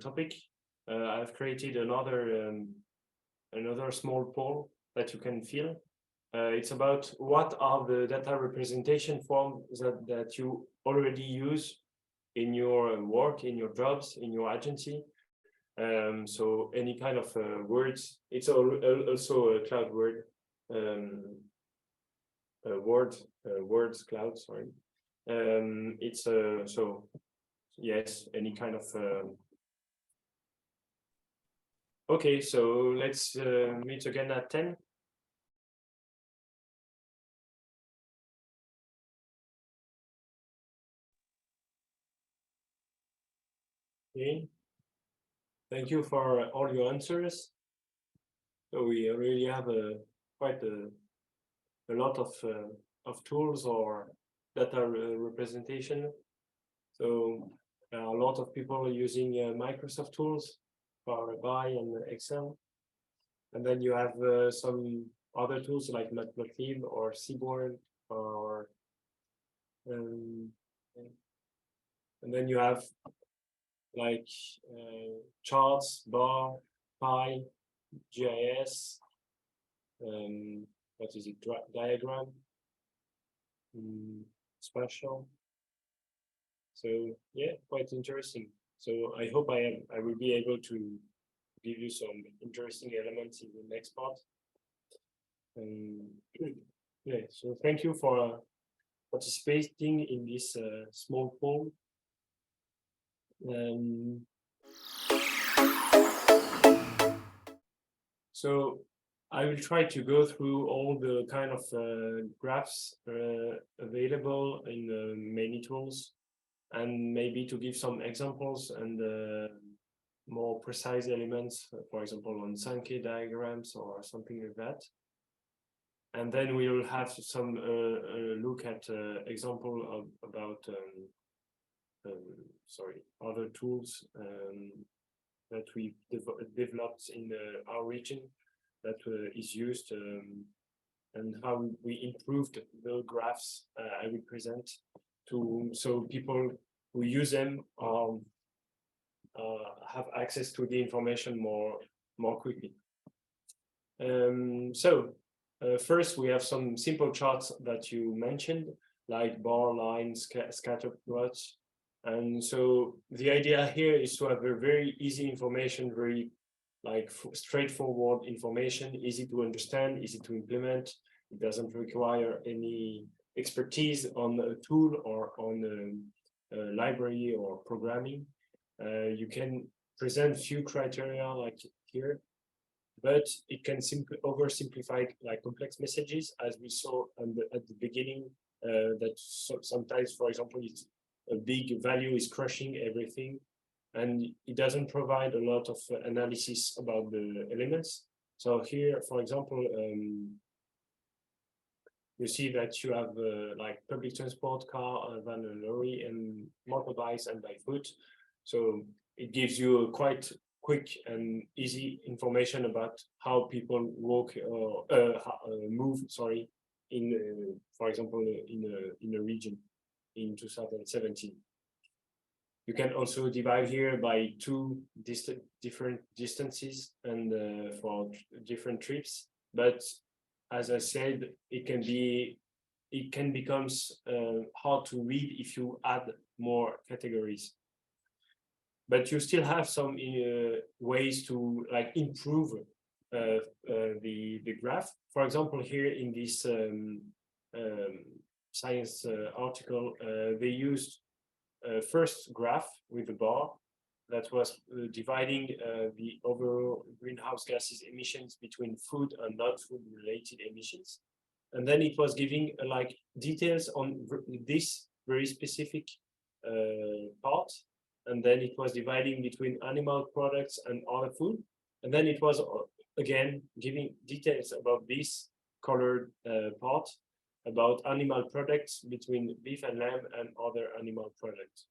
topic, I've created another small poll that you can fill. It's about what are the data representation forms that you already use in your work, in your jobs, in your agency. So any kind of words. It's also a cloud word, words cloud. Sorry. It's so yes, any kind of. Okay, so let's meet again at 10. Okay. Thank you for all your answers. So we really have quite a lot of tools or data representation. So a lot of people are using Microsoft tools, Power BI and Excel. And then you have some other tools like Matplotlib or Seaborn or and then you have like charts, bar, pie, GIS, what is it, diagram, spatial. So yeah, quite interesting. So I hope I will be able to give you some interesting elements in the next part. Yeah, so thank you for participating in this small poll. So I will try to go through all the kind of graphs available in many tools, and maybe to give some examples and more precise elements, for example, on Sankey diagrams or something like that. And then we will have some look at example about other tools that we developed in our region that is used and how we improved the graphs I will present so people who use them have access to the information more quickly. First, we have some simple charts that you mentioned, like bar, lines, scatter plots. And so the idea here is to have a very easy information, very like straightforward information, easy to understand, easy to implement. It doesn't require any expertise on a tool or on a library or programming. You can present few criteria like here, but it can oversimplify like complex messages, as we saw at the beginning, that sometimes, for example, it's a big value is crushing everything, and it doesn't provide a lot of analysis about the elements. So here, for example, you see that you have like public transport, car, van and lorry, and motorbikes and by foot. So it gives you a quite quick and easy information about how people walk or move, sorry, in, for example, in a region in 2017. You can also divide here by two different distances and for different trips. But as I said, it can become hard to read if you add more categories. But you still have some ways to like improve the graph. For example, here in this science article, they used first graph with a bar that was dividing the overall greenhouse gases emissions between food and non-food related emissions. And then it was giving like details on this very specific part. And then it was dividing between animal products and other food. And then it was again giving details about this colored part about animal products between beef and lamb and other animal products.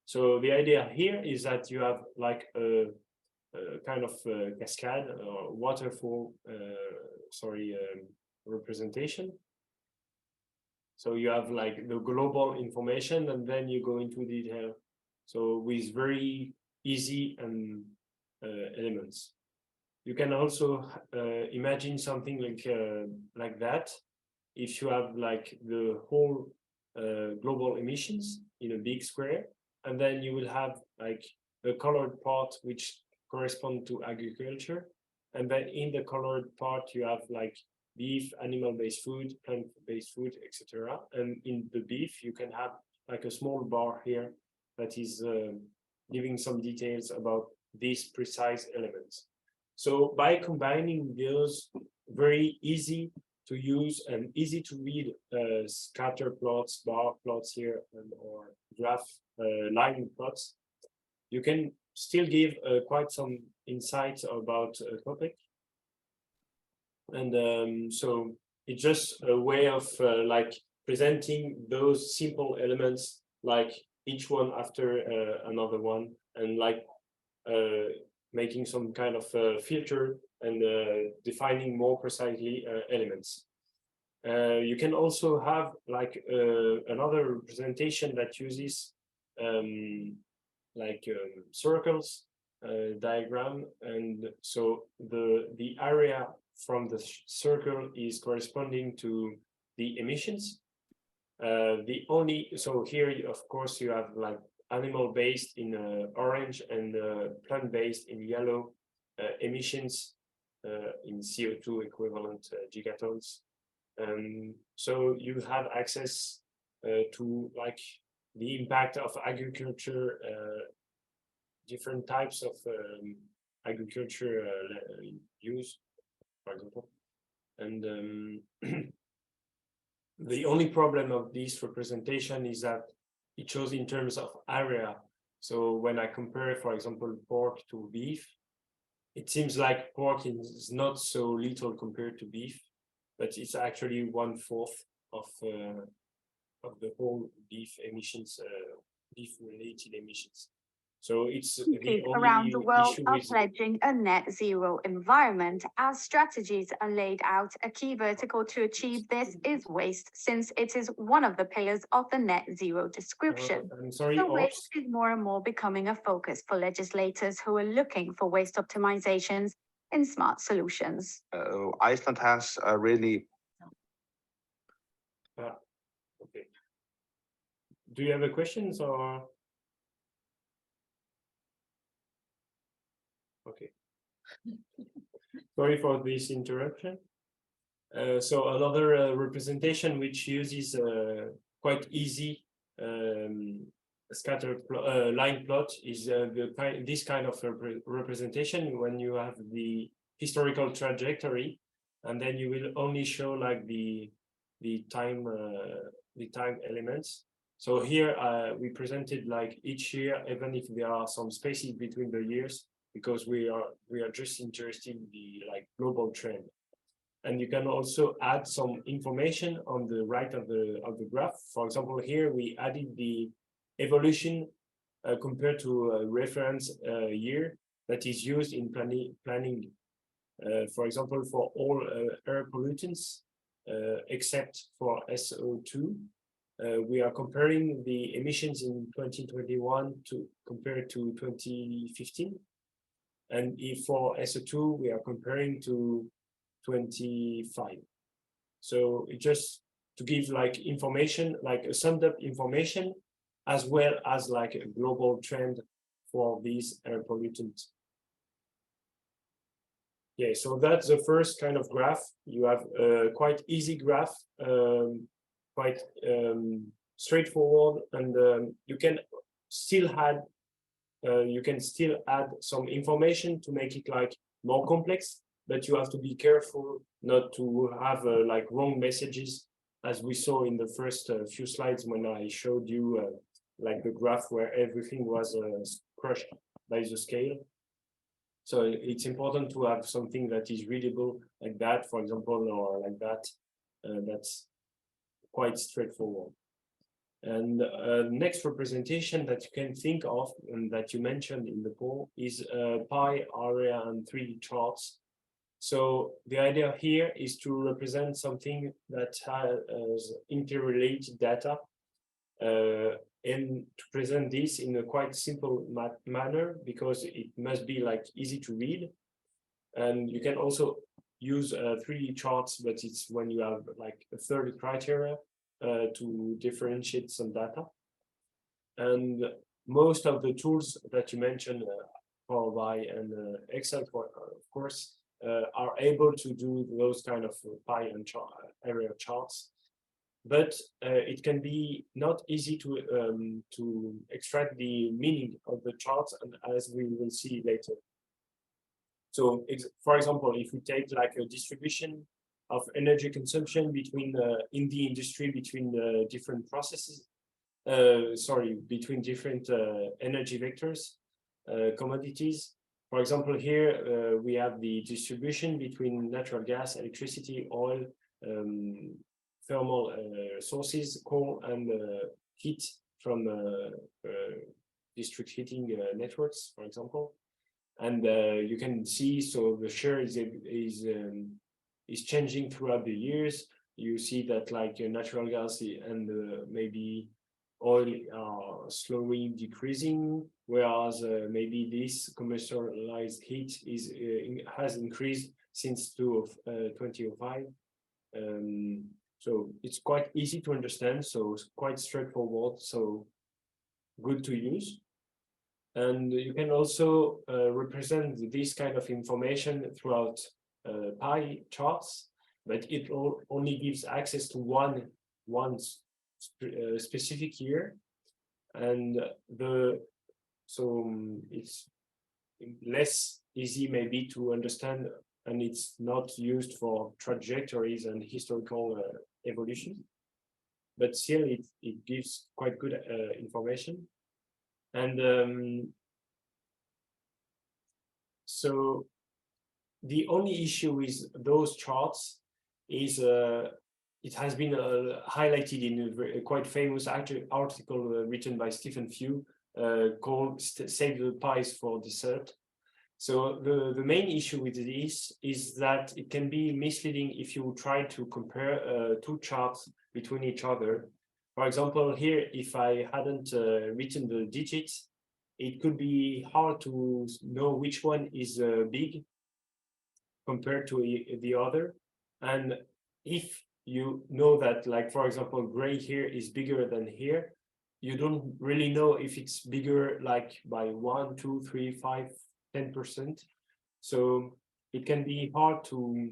So the idea here is that you have like a kind of cascade or waterfall, representation. So you have like the global information, and then you go into detail. So with very easy elements. You can also imagine something like that if you have like the whole global emissions in a big square, and then you will have like a colored part which correspond to agriculture, and then in the colored part you have like beef, animal-based food, plant-based food, etc. And in the beef you can have like a small bar here that is giving some details about these precise elements. So by combining those very easy to use and easy to read scatter plots, bar plots here, or graph line plots, you can still give quite some insights about a topic. And so it's just a way of like presenting those simple elements, like each one after another one, and like making some kind of filter and defining more precisely elements. You can also have like another representation that uses circles diagram, and so the area from the circle is corresponding to the emissions. So here of course you have like animal-based in orange and plant-based in yellow emissions in CO2 equivalent gigatons. So you have access to like the impact of agriculture, different types of agriculture use, for example. And the only problem of this representation is that it shows in terms of area. So when I compare, for example, pork to beef, it seems like pork is not so little compared to beef, but it's actually 1/4 of the whole beef emissions, beef-related emissions. So it's around the world are pledging a net zero environment. As strategies are laid out, a key vertical to achieve this is waste, since it is one of the pillars of the net zero description. I'm sorry, so waste is more and more becoming a focus for legislators who are looking for waste optimizations in smart solutions. Iceland has a really... Okay. Do you have a questions or? Okay. Sorry for this interruption. So another representation which uses quite easy scatter line plot is this kind of representation when you have the historical trajectory, and then you will only show like the time elements. So here we presented like each year, even if there are some spaces between the years, because we are just interested in the like global trend. And you can also add some information on the right of the graph. For example, here we added the evolution compared to a reference year that is used in planning. For example, for all air pollutants except for SO2, we are comparing the emissions in 2021 compared to 2015. And if for SO2, we are comparing to 25. So it just to give like information, like a summed up information, as well as like a global trend for these air pollutants. Yeah, so that's the first kind of graph. You have a quite easy graph, quite straightforward, and you can still add some information to make it like more complex, but you have to be careful not to have like wrong messages, as we saw in the first few slides when I showed you like the graph where everything was crushed by the scale. So it's important to have something that is readable like that, for example, or like that. That's quite straightforward. And next representation that you can think of and that you mentioned in the poll is pie, area, and 3D charts. So the idea here is to represent something that has interrelated data and to present this in a quite simple manner, because it must be like easy to read. And you can also use 3D charts, but it's when you have like a third criteria to differentiate some data. And most of the tools that you mentioned, Power BI and Excel, of course, are able to do those kind of pie and area charts. But it can be not easy to extract the meaning of the charts, and as we will see later. So, for example, if we take like a distribution of energy consumption between in the industry between different processes, between different energy vectors, commodities. For example, here we have the distribution between natural gas, electricity, oil, thermal sources, coal, and heat from district heating networks, for example. And you can see, so the share is changing throughout the years. You see that like natural gas and maybe oil are slowly decreasing, whereas maybe this commercialized heat has increased since 2005. So it's quite easy to understand, so it's quite straightforward, so good to use. And you can also represent this kind of information throughout pie charts, but it only gives access to one specific year, and it's less easy maybe to understand, and it's not used for trajectories and historical evolution, but still it gives quite good information. And so the only issue with those charts is it has been highlighted in a quite famous article written by Stephen Few called Save the Pies for Dessert. So the main issue with this is that it can be misleading if you try to compare two charts between each other. For example, here, if I hadn't written the digits, it could be hard to know which one is big compared to the other. And if you know that, like, for example, gray here is bigger than here, you don't really know if it's bigger like by 1, 2, 3, 5, 10%. So it can be hard to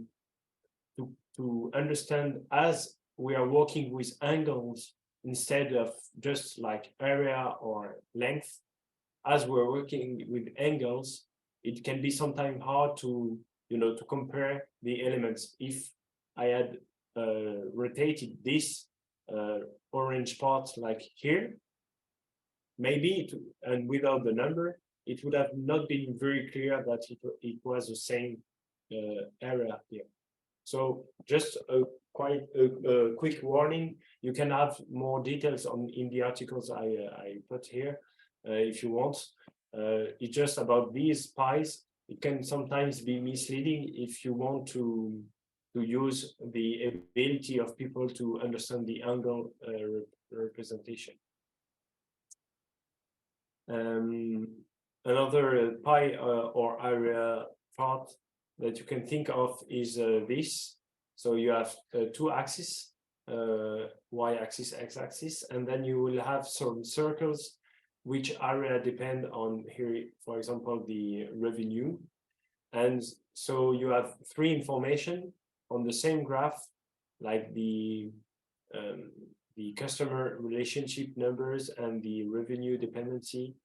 understand, as we are working with angles instead of just like area or length. As we're working with angles, it can be sometimes hard to to compare the elements. If I had rotated this orange part like here, maybe and without the number, it would have not been very clear that it was the same area here. So just a quick warning, you can have more details in the articles I put here if you want. It's just about these pies. It can sometimes be misleading if you want to use the ability of people to understand the angle representation. Another pie or area chart that you can think of is this. So you have two axes, y-axis, x-axis, and then you will have some circles which area depend on here, for example, the revenue. And so you have three information on the same graph, like the customer relationship numbers and the revenue dependency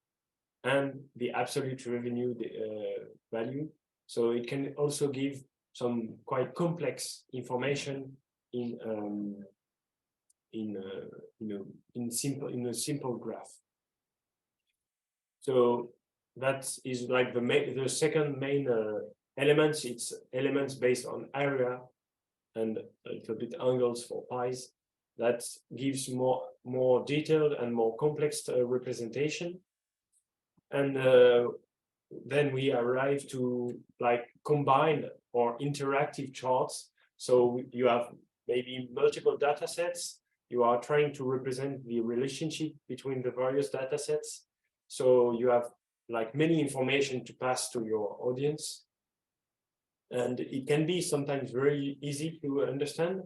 and the absolute revenue value. So it can also give some quite complex information in a simple graph. So that is like the second main elements. It's elements based on area and a little bit angles for pies. That gives more detailed and more complex representation. And then we arrive to like combined or interactive charts. So you have maybe multiple data sets, you are trying to represent the relationship between the various data sets. So you have like many information to pass to your audience. And it can be sometimes very easy to understand,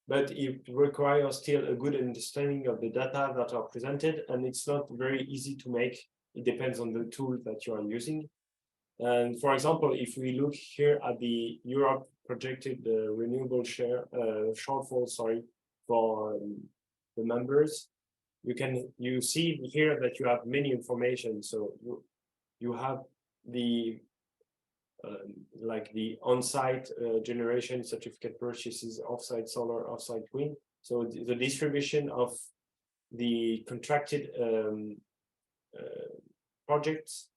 but it requires still a good understanding of the data that are presented, and it's not very easy to make. It depends on the tool that you are using. And for example, if we look here at the Europe projected renewable share shortfall, sorry, for the members, you see here that you have many information. So you have the like the on-site generation certificate purchases, off-site solar, off-site wind. So the distribution of the contracted projects,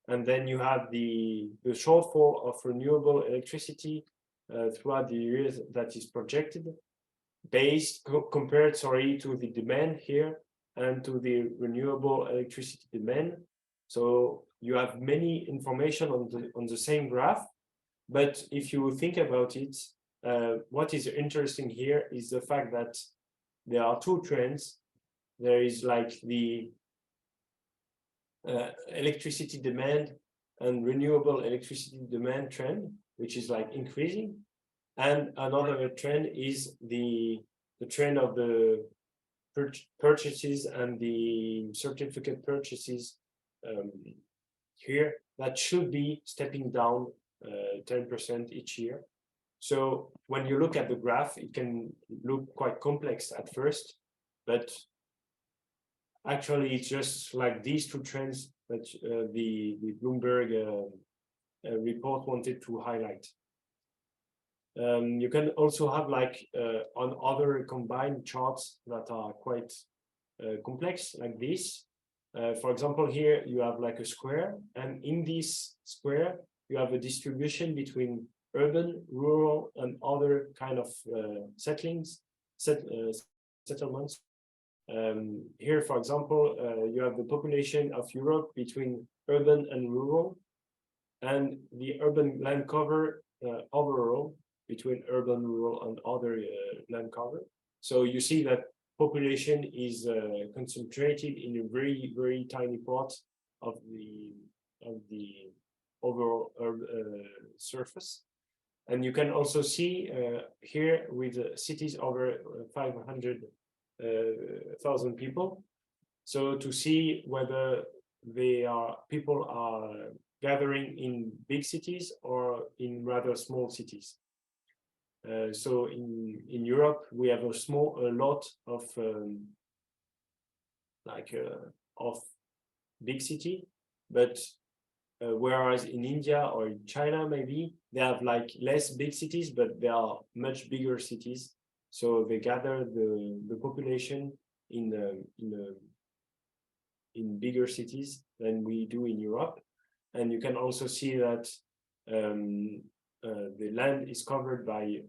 and then you have the shortfall of renewable electricity throughout the years that is projected, compared, sorry, to the demand here and to the renewable electricity demand. So you have many information on the same graph, but if you think about it, what is interesting here is the fact that there are two trends. There is like the electricity demand and renewable electricity demand trend, which is like increasing, and another trend is the trend of the purchases and the certificate purchases here that should be stepping down 10% each year. So when you look at the graph, it can look quite complex at first, but actually it's just like these two trends that the Bloomberg report wanted to highlight. You can also have like on other combined charts that are quite complex like this. For example, here you have like a square, and in this square you have a distribution between urban, rural, and other kind of settlements. Here, for example, you have the population of Europe between urban and rural, and the urban land cover overall between urban, rural, and other land cover. So you see that population is concentrated in a very, very tiny part of the overall surface. And you can also see here with cities over 500,000 people. So to see whether people are gathering in big cities or in rather small cities. So in Europe, we have a lot of of big city, but whereas in India or in China, maybe they have like less big cities, but they are much bigger cities. So they gather the population in bigger cities than we do in Europe. And you can also see that the land is covered by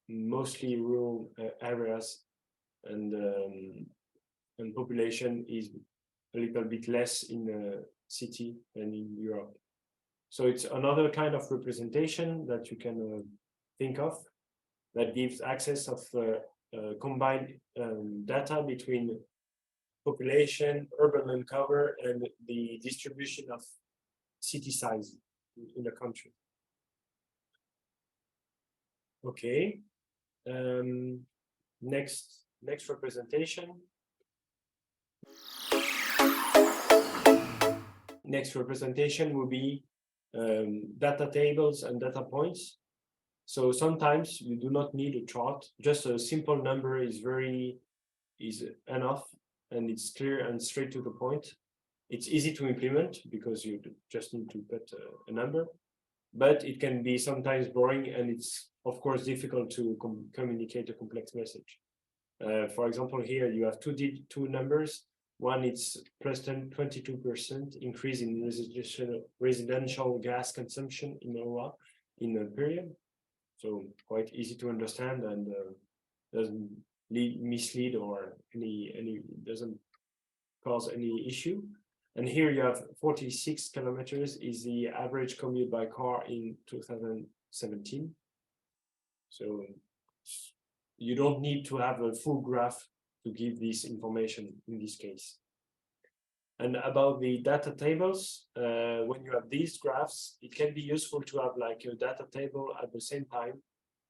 mostly rural areas, and population is a little bit less in the city than in Europe. So it's another kind of representation that you can think of that gives access of combined data between population, urban land cover, and the distribution of city size in the country. Okay. Next representation. Next representation will be data tables and data points. So sometimes you do not need a chart, just a simple number is enough, and it's clear and straight to the point. It's easy to implement because you just need to put a number, but it can be sometimes boring, and it's of course difficult to communicate a complex message. For example, here you have two numbers. One, it's plus 22% increase in residential gas consumption in Auvergne in a period. So quite easy to understand, and doesn't mislead or doesn't cause any issue. And here you have 46 kilometers is the average commute by car in 2017. So you don't need to have a full graph give this information in this case. And about the data tables, when you have these graphs, it can be useful to have like a data table at the same time,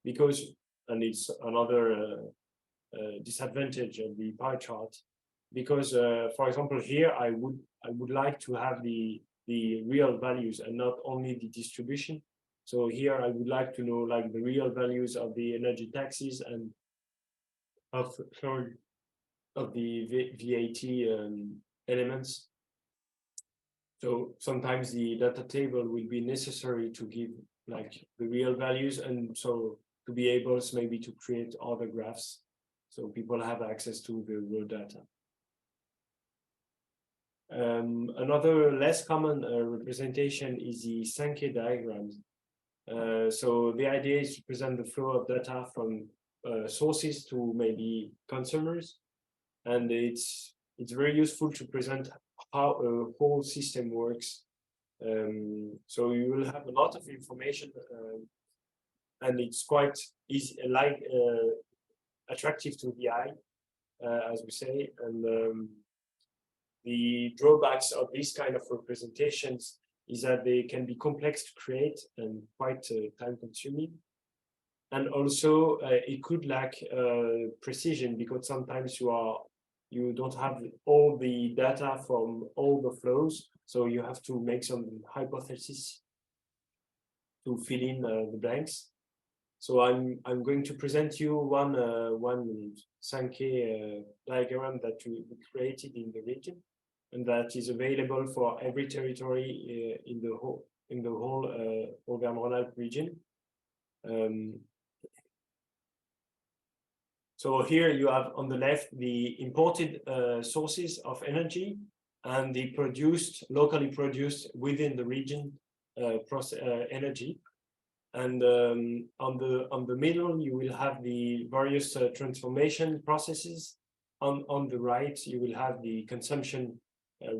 because, and it's another disadvantage of the pie chart, because for example here I would like to have the real values and not only the distribution. So here I would like to know like the real values of the energy taxes and of the VAT elements. So sometimes the data table will be necessary to give like the real values, and so to be able maybe to create other graphs so people have access to the raw data. Another less common representation is the Sankey diagrams. So the idea is to present the flow of data from sources to maybe consumers, and it's very useful to present how a whole system works. So you will have a lot of information, and it's quite easy, like attractive to the eye, as we say. And the drawbacks of these kind of representations is that they can be complex to create and quite time-consuming. And also, it could lack precision, because sometimes you don't have all the data from all the flows, so you have to make some hypotheses to fill in the blanks. So I'm going to present you one Sankey diagram that we created in the region, and that is available for every territory in the whole Auvergne-Rhône region. So here you have on the left the imported sources of energy and the locally produced within the region energy. And on the middle you will have the various transformation processes. On the right you will have the consumption,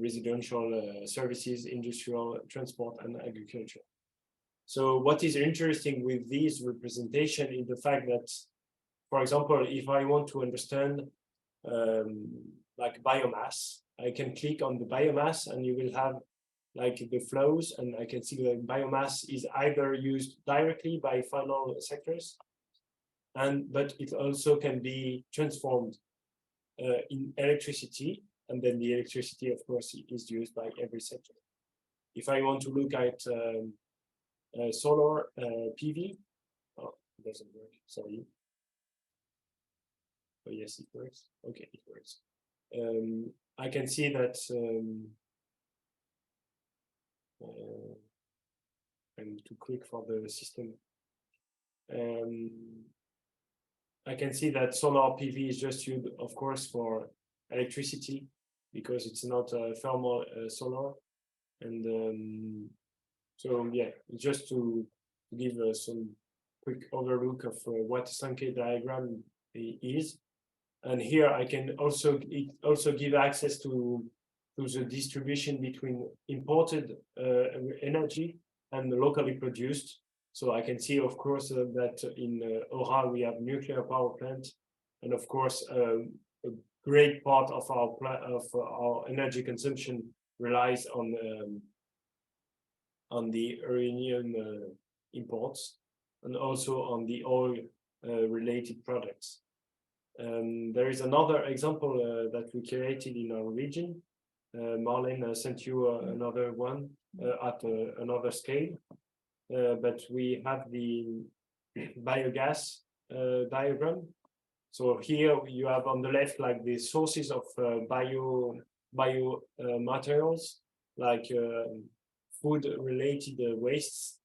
residential services, industrial, transport, and agriculture. So what is interesting with these representation is the fact that, for example, if I want to understand like biomass, I can click on the biomass and you will have like the flows, and I can see that biomass is either used directly by final sectors, but it also can be transformed in electricity, and then the electricity, of course, is used by every sector. If I want to look at solar PV, oh, it doesn't work, sorry. Oh, yes, it works. Okay, it works. I can see that I'm too quick for the system. I can see that solar PV is just used, of course, for electricity, because it's not thermal solar. And so, yeah, just to give some quick overlook of what Sankey diagram is. And here I can also give access to the distribution between imported energy and locally produced. So I can see, of course, that in Auvergne we have nuclear power plant, and of course a great part of our energy consumption relies on the Iranian imports, and also on the oil related products. There is another example that we created in our region. Marlene sent you another one at another scale, but we have the biogas diagram. So here you have on the left like the sources of bio materials, like food related wastes,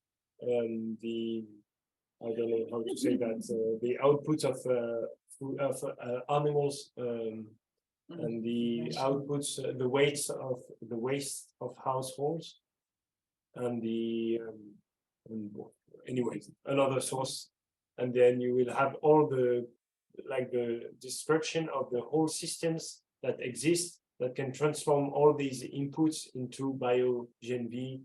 I don't know how to say that, the outputs of animals, and the outputs, the waste of households, and the anyways, another source. And then you will have all the description of the whole systems that exist that can transform all these inputs into bio-GNV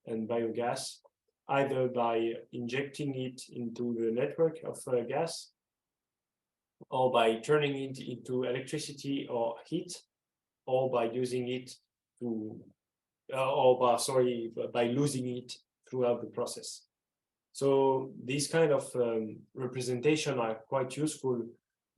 and biogas, either by injecting it into the network of gas, or by turning it into electricity or heat, or by using it to, by losing it throughout the process. So these kind of representation are quite useful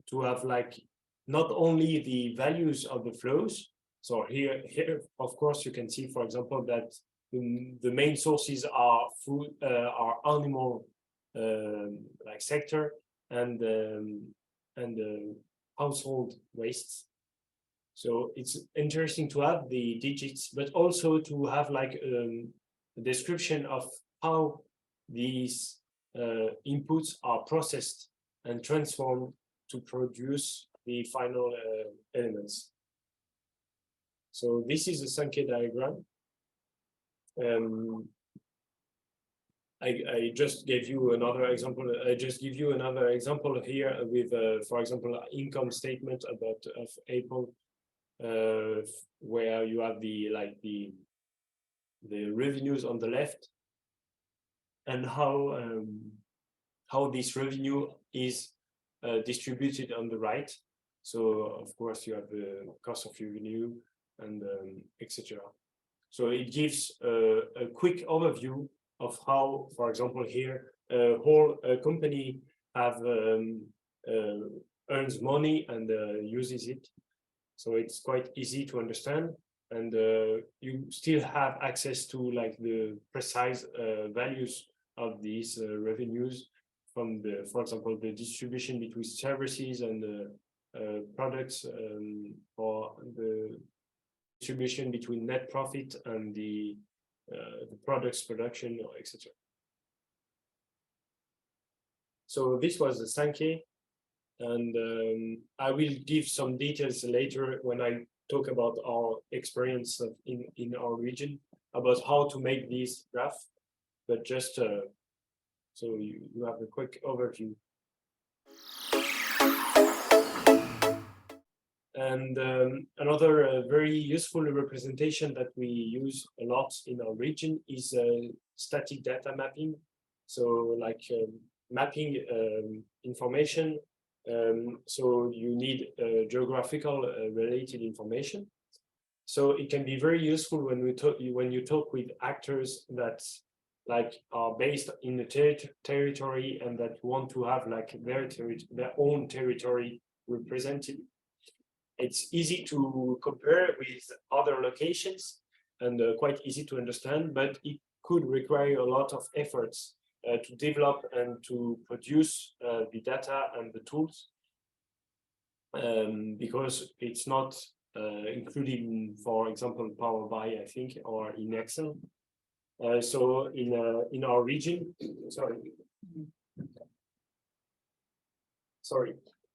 to have like not only the values of the flows. So here, of course, you can see, for example, that the main sources are food, are animal like sector and household wastes. So it's interesting to have the digits, but also to have like a description of how these inputs are processed and transformed to produce the final elements. So this is a Sankey diagram. I just gave you another example. I just give you another example here with, for example, income statement of April, where you have the revenues on the left, and how this revenue is distributed on the right. So of course you have the cost of revenue and etc. So it gives a quick overview of how, for example, here a whole company have earns money and uses it. So it's quite easy to understand, and you still have access to like the precise values of these revenues from the, for example, the distribution between services and products, or the distribution between net profit and the products production, or etc. So this was the Sankey, and I will give some details later when I talk about our experience in our region about how to make this graph, but just so you have a quick overview. And another very useful representation that we use a lot in our region is static data mapping. So like mapping information. So you need geographical related information. So it can be very useful when you talk with actors that like are based in the territory and that want to have like their own territory represented. It's easy to compare with other locations and quite easy to understand, but it could require a lot of efforts to develop and to produce the data and the tools, because it's not included in, for example, Power BI, I think, or in Excel. So in our region,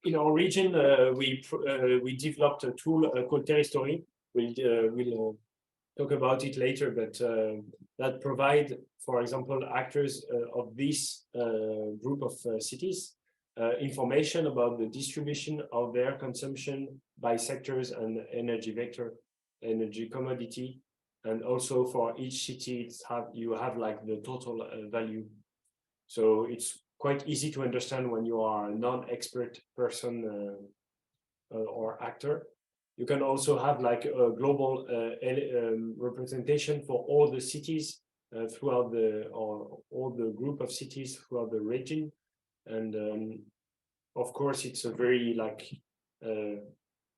in our region, we developed a tool called Territory. We'll talk about it later, but that provide, for example, actors of this group of cities information about the distribution of their consumption by sectors and energy vector, energy commodity, and also for each city you have like the total value. So it's quite easy to understand when you are a non-expert person or actor. You can also have like a global representation for all the cities throughout all the group of cities throughout the region, and of course it's a very like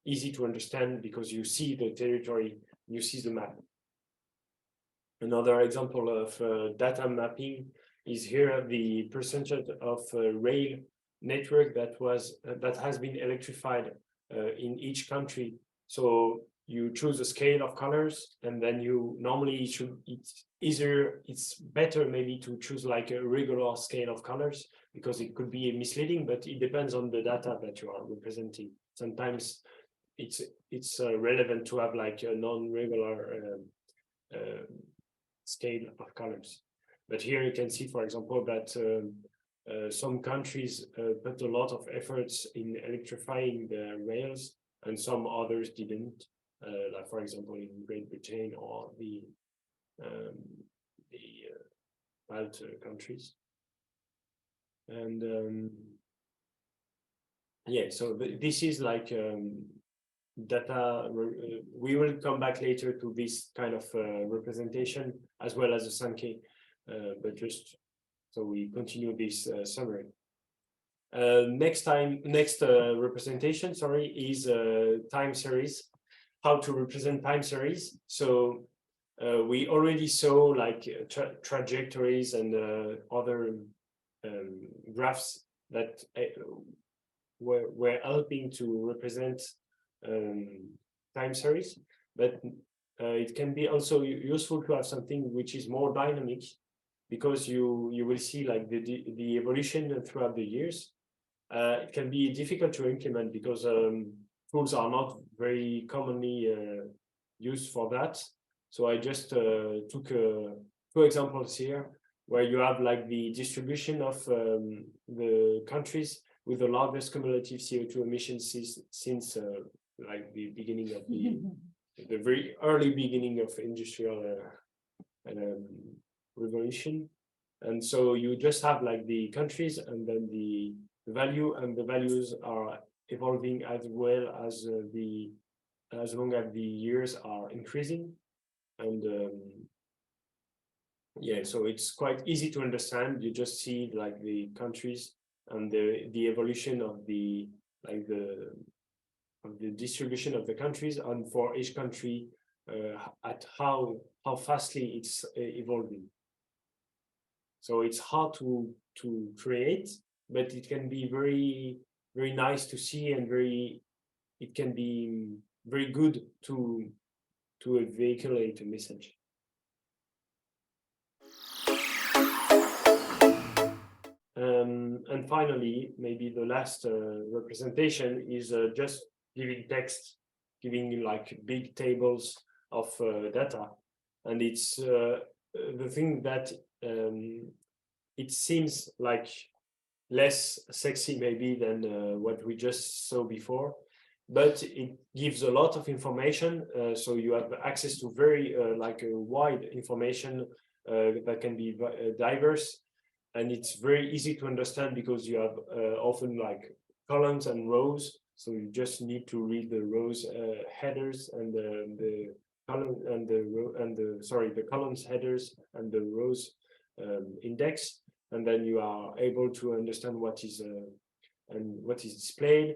easy to understand because you see the territory, you see the map. Another example of data mapping is here the percentage of rail network that has been electrified in each country. So you choose a scale of colors, and then you normally it's better maybe to choose like a regular scale of colors, because it could be misleading, but it depends on the data that you are representing. Sometimes it's relevant to have like a non-regular scale of colors. But here you can see, for example, that some countries put a lot of efforts in electrifying their rails, and some others didn't, like for example in Great Britain or the Alpes countries. And yeah, so this is like data. We will come back later to this kind of representation as well as the Sankey, but just so we continue this summary. Next representation, sorry, is time series. How to represent time series. So we already saw like trajectories and other graphs that were helping to represent time series, but it can be also useful to have something which is more dynamic, because you will see like the evolution throughout the years. It can be difficult to implement because tools are not very commonly used for that. So I just took two examples here where you have like the distribution of the countries with the largest cumulative CO2 emissions since like the beginning of the very early beginning of industrial revolution. And so you just have like the countries and then the value, and the values are evolving as well as as long as the years are increasing. And yeah, so it's quite easy to understand. You just see like the countries and the evolution of the like the distribution of the countries, and for each country at how fastly it's evolving. So it's hard to create, but it can be very nice to see, and it can be very good to vehiculate a message. And finally, maybe the last representation is just giving text, giving like big tables of data. And it's the thing that it seems like less sexy maybe than what we just saw before, but it gives a lot of information. So you have access to very like a wide information that can be diverse, and it's very easy to understand because you have often like columns and rows. So you just need to read the rows headers and the column and the row and the columns headers and the rows index, and then you are able to understand what is and what is displayed.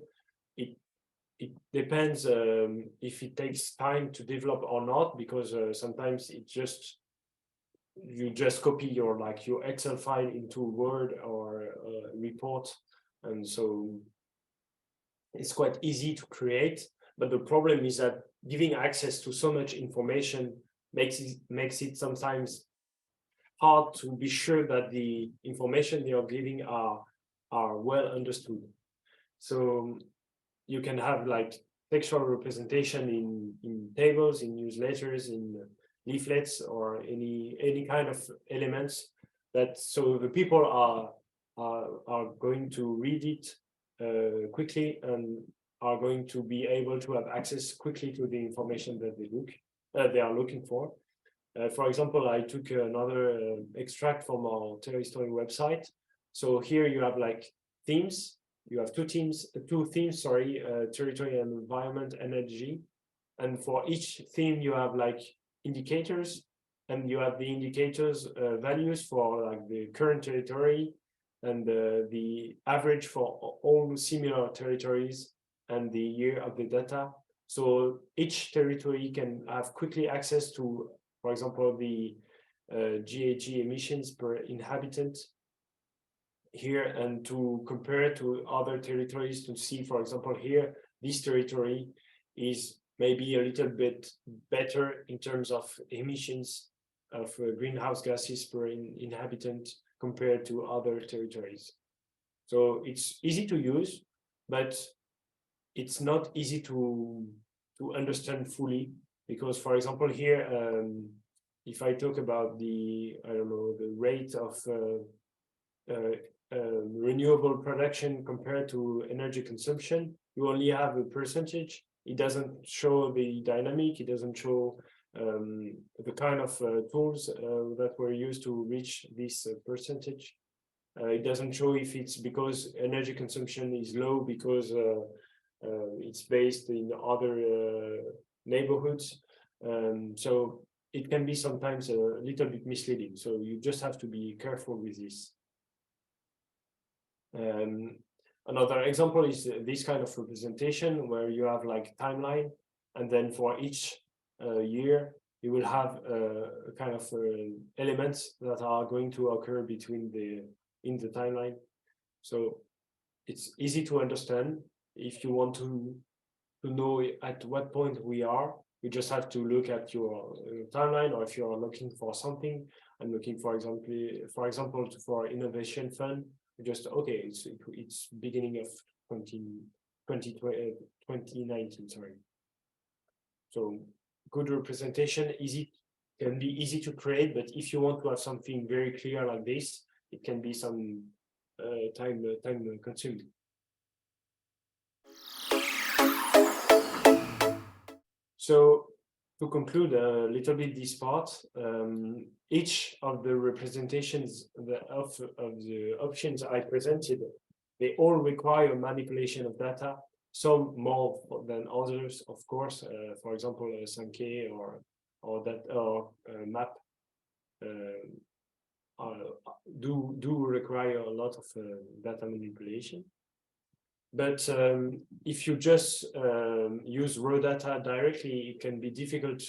It depends if it takes time to develop or not, because sometimes you just copy your Excel file into Word or report, and so it's quite easy to create. But the problem is that giving access to so much information makes it sometimes hard to be sure that the information you're giving are well understood. So you can have like textual representation in tables, in newsletters, in leaflets, or any kind of elements that so the people are going to read it quickly and are going to be able to have access quickly to the information that they are looking for. For example, I took another extract from our theory website. So here you have like themes. You have two themes, sorry, territory and environment, energy. And for each theme, you have like indicators, and you have the indicators values for like the current territory and the average for all similar territories and the year of the data. So each territory can have quickly access to, for example, the GHG emissions per inhabitant here, and to compare to other territories to see, for example, here, this territory is maybe a little bit better in terms of emissions of greenhouse gases per inhabitant compared to other territories. So it's easy to use, but it's not easy to understand fully, because, for example, here, if I talk about the rate of renewable production compared to energy consumption, you only have a percentage. It doesn't show the dynamic. It doesn't show the kind of tools that were used to reach this percentage. It doesn't show if it's because energy consumption is low because it's based in other neighborhoods. So it can be sometimes a little bit misleading. So you just have to be careful with this. Another example is this kind of representation where you have like timeline, and then for each year you will have a kind of elements that are going to occur in the timeline. So it's easy to understand. If you want to know at what point we are, you just have to look at your timeline, or if you are looking for something, I'm looking for example for innovation fund, just okay, it's beginning of 2019, sorry. So good representation, can be easy to create, but if you want to have something very clear like this, it can be some time consuming. So to conclude a little bit this part, each of the representations of the options I presented, they all require manipulation of data, some more than others, of course. For example, CINEA or map do require a lot of data manipulation. But if you just use raw data directly, it can be difficult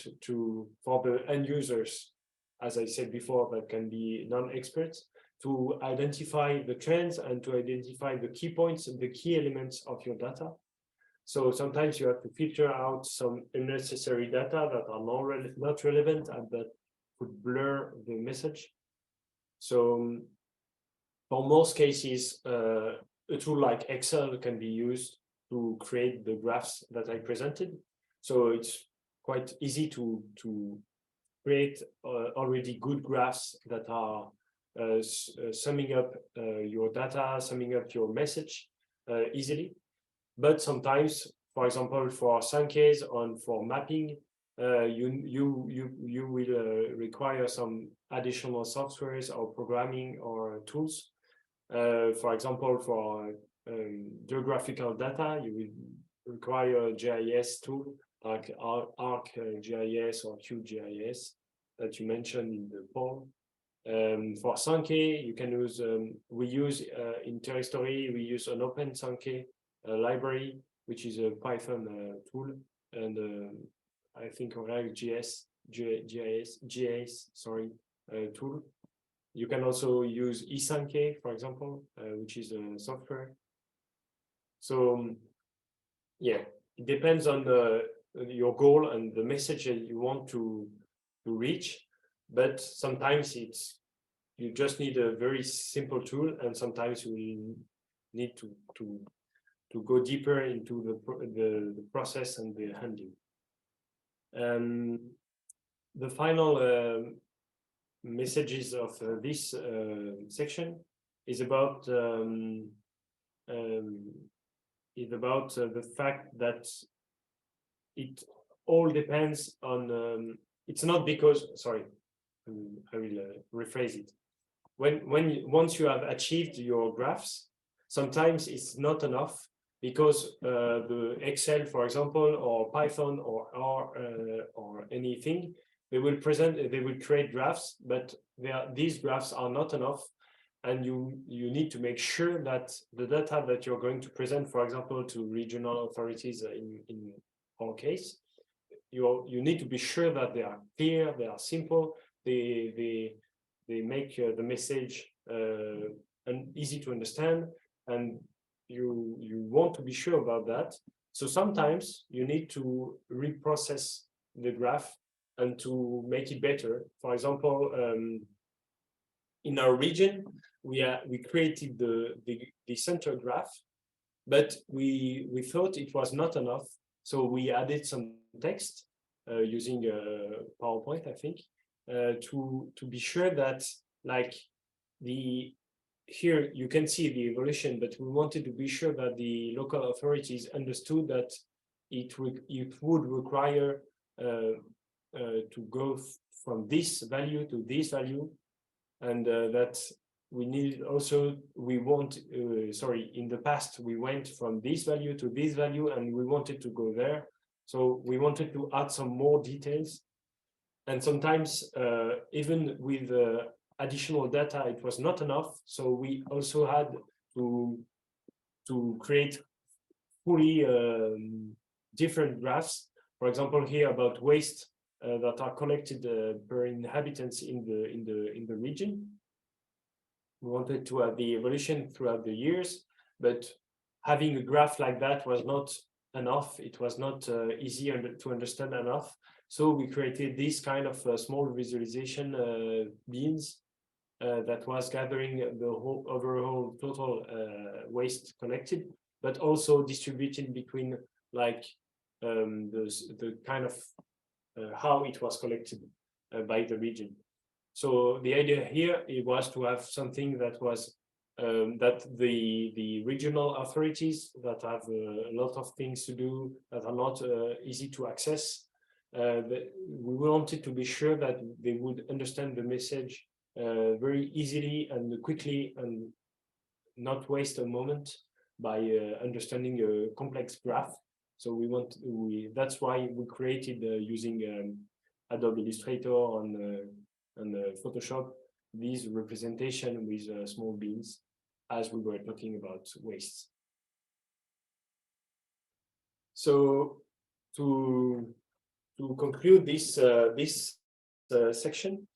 for the end users, as I said before, that can be non-experts, to identify the trends and to identify the key points and the key elements of your data. So sometimes you have to filter out some unnecessary data that are not relevant and that could blur the message. So for most cases, a tool like Excel can be used to create the graphs that I presented. So it's quite easy to create already good graphs that are summing up your data, summing up your message easily. But sometimes, for example, for CINEAs and for mapping, you will require some additional softwares or programming or tools. For example, for geographical data, you will require a GIS tool like ArcGIS or QGIS that you mentioned in the poll. For CINEA, you can use, in Terrastory, we use an open CINEA library, which is a Python tool, and I think GIS tool. You can also use eCINEA, for example, which is a software. So yeah, it depends on your goal and the message that you want to reach. But sometimes you just need a very simple tool, and sometimes you need to go deeper into the process and the handling. The final messages of this section is about the fact that it all depends on it's not because, sorry, I will rephrase it. Once you have achieved your graphs, sometimes it's not enough, because the Excel, for example, or Python or anything, they will create graphs, but these graphs are not enough, and you need to make sure that the data that you're going to present, for example, to regional authorities in our case, you need to be sure that they are clear, they are simple, they make the message easy to understand, and you want to be sure about that. So sometimes you need to reprocess the graph and to make it better. For example, in our region, we created the center graph, but we thought it was not enough, so we added some text using PowerPoint, I think, to be sure that, like, here you can see the evolution, but we wanted to be sure that the local authorities understood that it would require to go from this value to this value, and that we need also, in the past, we went from this value to this value and we wanted to go there. So we wanted to add some more details. And sometimes even with additional data, it was not enough. So we also had to create fully different graphs. For example, here about waste that are collected per inhabitants in the region. We wanted to have the evolution throughout the years, but having a graph like that was not enough. It was not easy to understand enough. So we created this kind of small visualization beans that was gathering the whole overall total waste collected, but also distributed between like the kind of how it was collected by the region. So the idea here, it was to have something that was that the regional authorities that have a lot of things to do that are not easy to access. We wanted to be sure that they would understand the message very easily and quickly and not waste a moment by understanding a complex graph. So that's why we created using Adobe Illustrator and Photoshop these representation with small beans as we were talking about waste. So to conclude this section,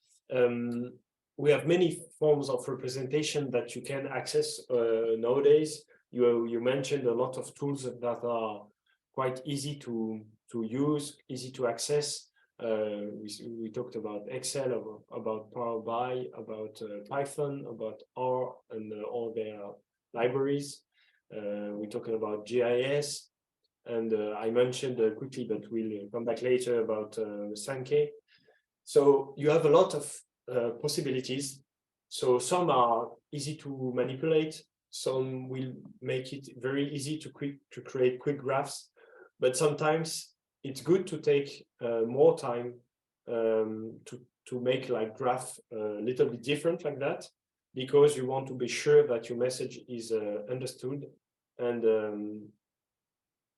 we have many forms of representation that you can access nowadays. You mentioned a lot of tools that are quite easy to use, easy to access. We talked about Excel, about Power BI, about Python, about R and all their libraries. We talked about GIS, and I mentioned quickly, but we'll come back later about Sankey. So you have a lot of possibilities. So some are easy to manipulate. Some will make it very easy to create quick graphs, but sometimes it's good to take more time to make like graph a little bit different like that, because you want to be sure that your message is understood. And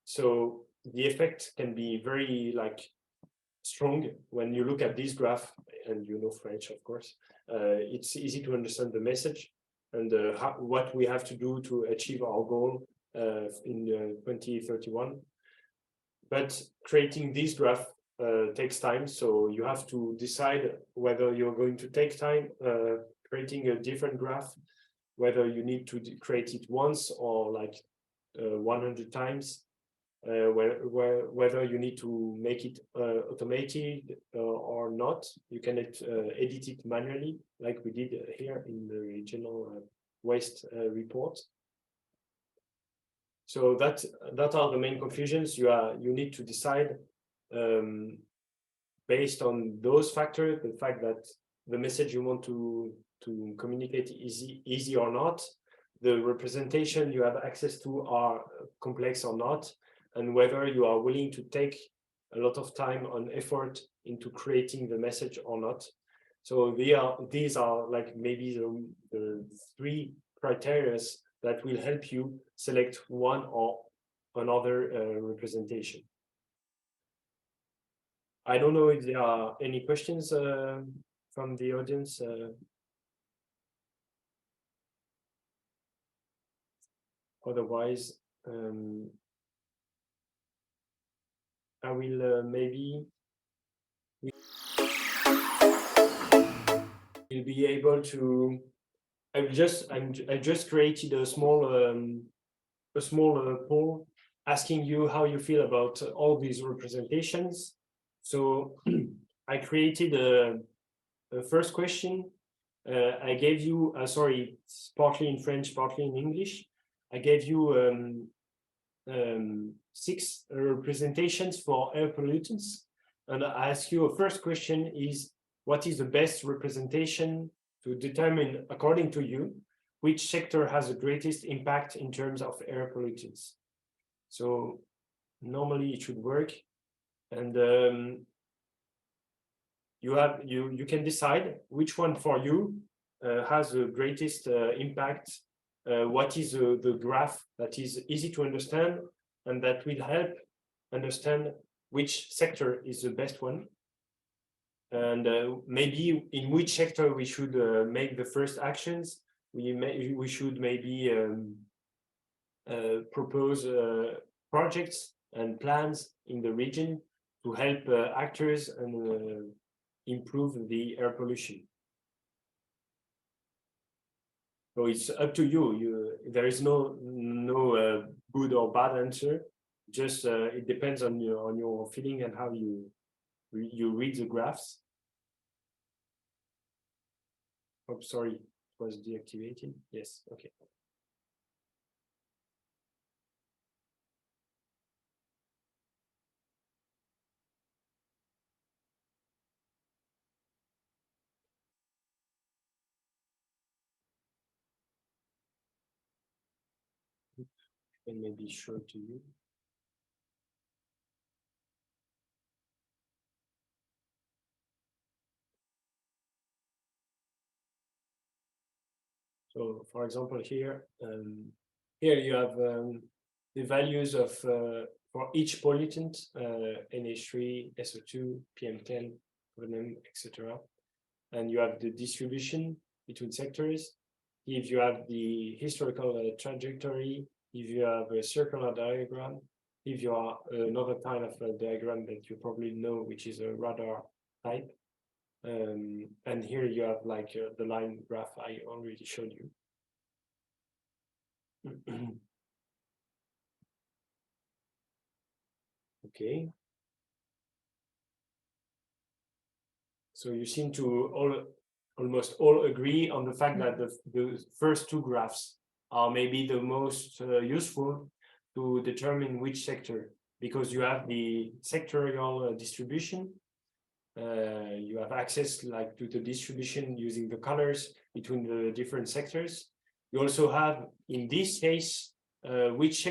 so the effect can be very like strong when you look at this graph, and you know French, of course. It's easy to understand the message and what we have to do to achieve our goal in 2031. But creating this graph takes time, so you have to decide whether you're going to take time creating a different graph, whether you need to create it once or like 100 times, whether you need to make it automated or not. You can edit it manually, like we did here in the regional waste report. So that are the main conclusions. You need to decide based on those factors, the fact that the message you want to communicate is easy or not, the representation you have access to are complex or not, and whether you are willing to take a lot of time and effort into creating the message or not. So these are like maybe the three criteria that will help you select one or another representation. I don't know if there are any questions from the audience. Otherwise, I will maybe we'll be able to. I just created a small poll asking you how you feel about all these representations. So I created a first question. I gave you sorry, it's partly in French, partly in English. I gave you 6 representations for air pollutants, and I ask you a first question is, what is the best representation to determine, according to you, which sector has the greatest impact in terms of air pollutants? So normally it should work, and you can decide which one for you has the greatest impact, what is the graph that is easy to understand and that will help understand which sector is the best one, and maybe in which sector we should make the first actions. We should maybe propose projects and plans in the region to help actors and improve the air pollution. So it's up to you. There is no good or bad answer. Just it depends on your feeling and how you read the graphs. Oh, sorry, it was deactivated. Yes, okay. And maybe show to you. So, for example, here you have the values of for each pollutant, NH3, SO2, PM10, venom, etc. And you have the distribution between sectors. If you have the historical trajectory, if you have a circular diagram, if you are another kind of diagram that you probably know, which is a radar type. And here you have like the line graph I already showed you. Okay. So you seem to almost all agree on the fact that the first two graphs are maybe the most useful to determine which sector, because you have the sectorial distribution. You have access like to the distribution using the colors between the different sectors. You also have, in this case, which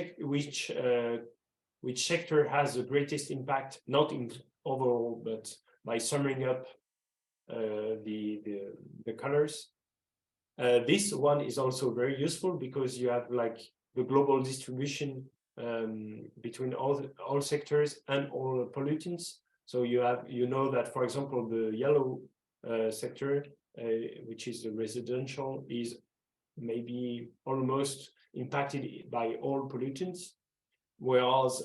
sector has the greatest impact, not in overall, but by summing up the colors. This one is also very useful because you have like the global distribution between all sectors and all pollutants. So you know that, for example, the yellow sector, which is the residential, is maybe almost impacted by all pollutants, whereas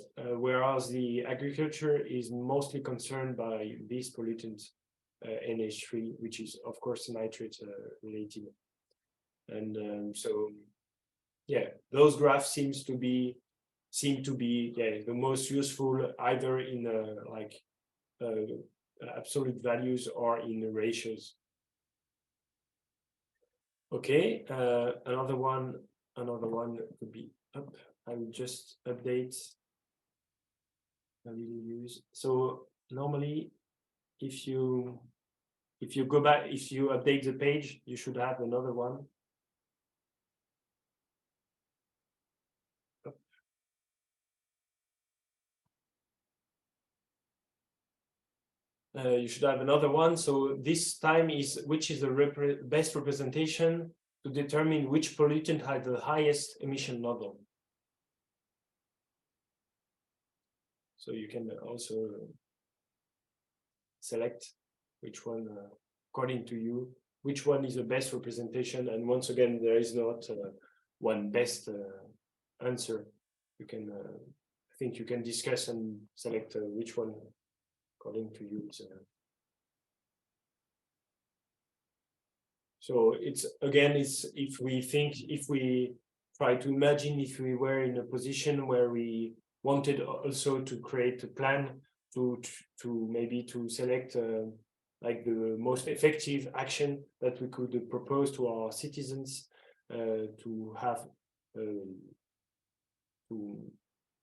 the agriculture is mostly concerned by these pollutants, NH3, which is of course nitrate related. And so yeah, those graphs seem to be the most useful, either in like absolute values or in the ratios. Okay, another one could be up. I will just update a little use. So normally, if you go back, if you update the page, you should have another one. You should have another one. So this time is which is the best representation to determine which pollutant had the highest emission level. So you can also select which one, according to you, which one is the best representation. And once again, there is not one best answer. You can, I think you can discuss and select which one according to you. So it's if we try to imagine if we were in a position where we wanted also to create a plan to maybe to select like the most effective action that we could propose to our citizens to have to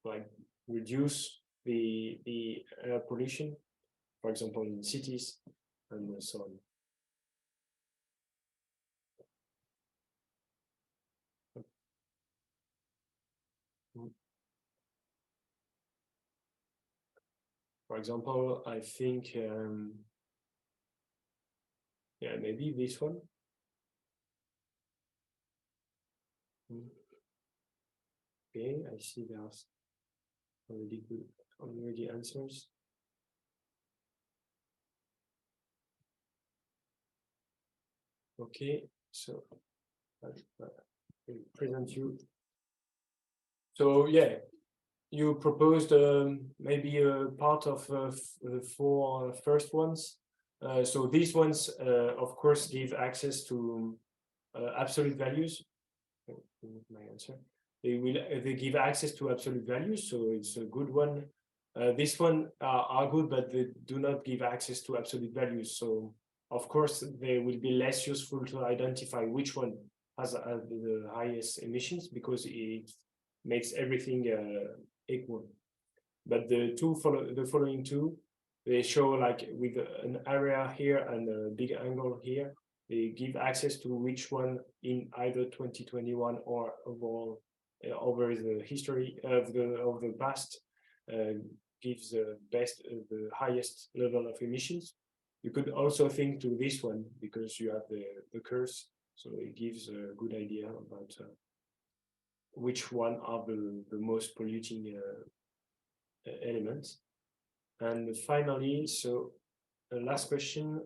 like reduce the air pollution, for example, in cities and so on. For example, I think, yeah, maybe this one. Okay, I see there's already answers. Okay, so I will present you. So yeah, you proposed maybe a part of the four first ones. So these ones, of course, give access to absolute values. My answer. They give access to absolute values, so it's a good one. This one are good, but they do not give access to absolute values. So of course they will be less useful to identify which one has the highest emissions because it makes everything equal. But the following two, they show like with an area here and a big angle here. They give access to which one in either 2021 or overall over the history of the past gives the the highest level of emissions. You could also think to this one because you have the curves, so it gives a good idea about which one are the most polluting elements. And finally, so the last question,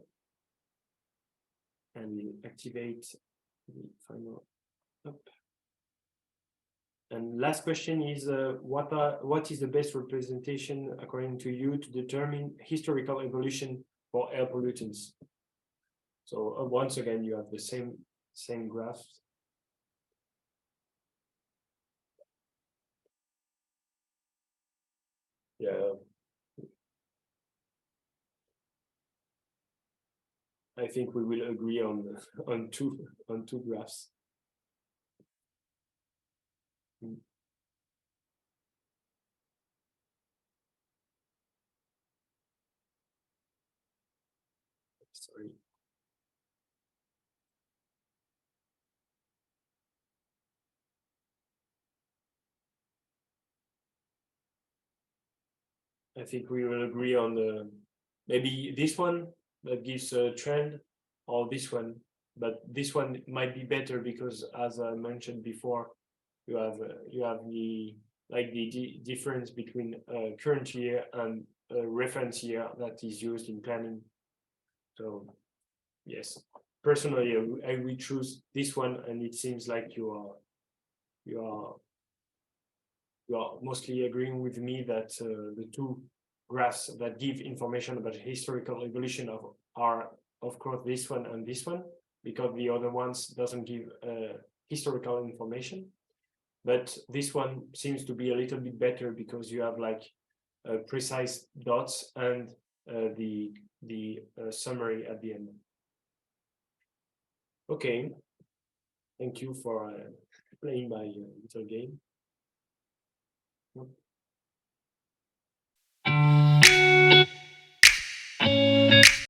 and we'll activate the final up. And last question is, what is the best representation according to you to determine historical evolution for air pollutants? So once again, you have the same graph. Yeah. I think we will agree on two graphs. Sorry. I think we will agree on maybe this one that gives a trend, or this one, but this one might be better because, as I mentioned before, you have the difference between current year and reference year that is used in planning. So yes, personally, I will choose this one, and it seems like you are mostly agreeing with me that the two graphs that give information about historical evolution are of course this one and this one, because the other ones doesn't give historical information. But this one seems to be a little bit better because you have like precise dots and the summary at the end. Okay, thank you for playing my little game.